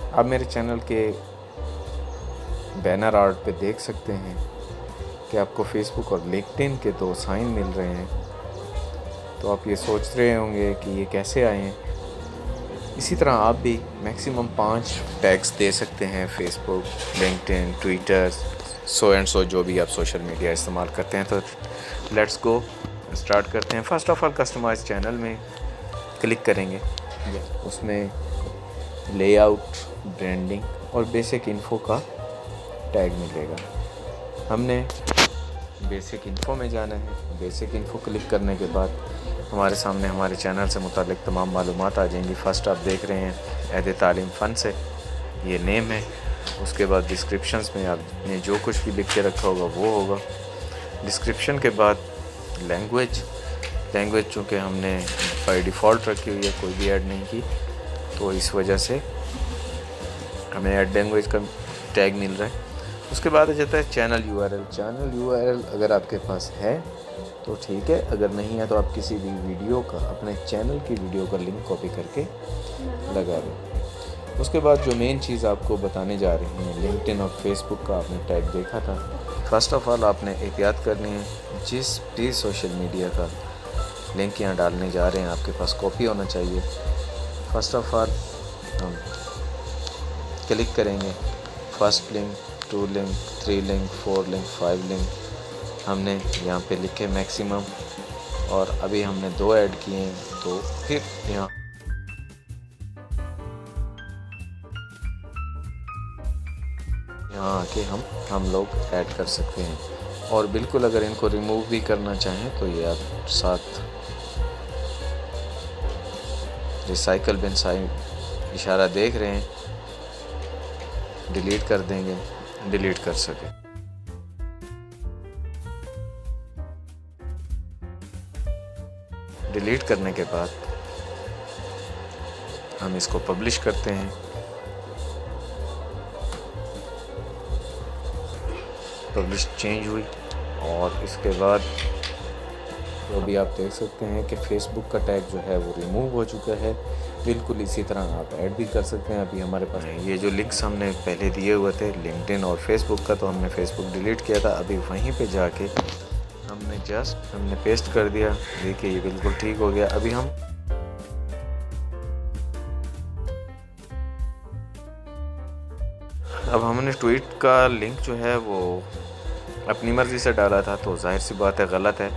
आप मेरे चैनल के बैनर आर्ट पे देख सकते हैं कि आपको फेसबुक और लिंक्डइन के 2 साइन मिल रहे हैं। तो आप ये सोच रहे होंगे कि ये कैसे आए हैं। इसी तरह आप भी मैक्सिमम 5 टैग्स दे सकते हैं, Facebook, LinkedIn, Twitter, so and so, जो भी आप सोशल मीडिया इस्तेमाल करते हैं। तो लेट्स गो, स्टार्ट करते हैं। First of all customise channel में क्लिक करेंगे। उसमें लेआउट, ब्रांडिंग और बेसिक इन्फो का टैग मिलेगा। हमने बेसिक इन्फो में जाना है। बेसिक इन्फो क्लिक करने के बाद हमारे सामने हमारे चैनल से मुतालिक तमाम मालूमात आ जाएंगी। फ़र्स्ट आप देख रहे हैं अहद तालीम फ़न से, ये नेम है। उसके बाद डिस्क्रिप्शंस में आपने जो कुछ भी लिख के रखा होगा वो होगा। डिस्क्रिप्शन के बाद लैंग्वेज चूँकि हमने बाय डिफ़ॉल्ट रखी हुई है, कोई भी ऐड नहीं की, तो इस वजह से हमें ऐड लैंग्वेज का टैग मिल रहा है। उसके बाद आ जाता है चैनल यूआरएल। अगर आपके पास है तो ठीक है, अगर नहीं है तो आप किसी भी वीडियो का, अपने चैनल की वीडियो का लिंक कॉपी करके लगा दें। उसके बाद जो मेन चीज़ आपको बताने जा रहे हैं, लिंक्डइन और फेसबुक का आपने टैग देखा था। फ़र्स्ट ऑफ़ ऑल आपने एहतियात करनी है, जिस भी सोशल मीडिया का लिंक यहाँ डालने जा रहे हैं आपके पास कॉपी होना चाहिए। फ़र्स्ट ऑफ़ ऑल हम क्लिक करेंगे, first link, 2 link, 3 link, 4 link, 5 link हमने यहाँ पे लिखे मैक्सिमम, और अभी हमने 2 ऐड किए हैं, तो फिर यहाँ आके हम लोग ऐड कर सकते हैं। और बिल्कुल अगर इनको रिमूव भी करना चाहें तो ये आप साथ रिसाइकल बिन साइन इशारा देख रहे हैं, डिलीट कर देंगे, डिलीट कर सके। डिलीट करने के बाद हम इसको पब्लिश करते हैं। पब्लिश चेंज हुई, और इसके बाद तो अभी आप देख सकते हैं कि फेसबुक का टैग जो है वो रिमूव हो चुका है। बिल्कुल इसी तरह आप ऐड भी कर सकते हैं। अभी हमारे पास ये जो लिंक्स हमने पहले दिए हुए थे लिंक्डइन और फेसबुक का, तो हमने फेसबुक डिलीट किया था। अभी वहीं पे जाके हमने पेस्ट कर दिया। देखिए ये बिल्कुल ठीक हो गया। अभी हम हमने ट्वीट का लिंक जो है वो अपनी मर्ज़ी से डाला था, तो जाहिर सी बात है गलत है।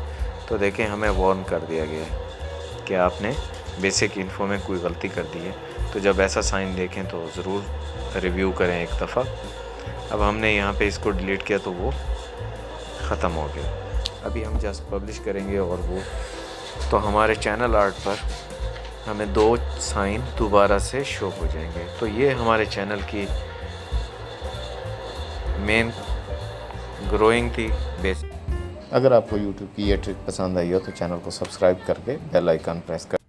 तो देखें हमें वार्न कर दिया गया है कि आपने बेसिक इन्फो में कोई गलती कर दी है। तो जब ऐसा साइन देखें तो ज़रूर रिव्यू करें एक दफ़ा। अब हमने यहाँ पे इसको डिलीट किया तो वो ख़त्म हो गया। अभी हम जस्ट पब्लिश करेंगे और वो तो हमारे चैनल आर्ट पर हमें 2 साइन दोबारा से शो हो जाएंगे। तो ये हमारे चैनल की मेन ग्रोइंग थी बेस। अगर आपको YouTube की ये ट्रिक पसंद आई हो तो चैनल को सब्सक्राइब करके बेल आइकन प्रेस कर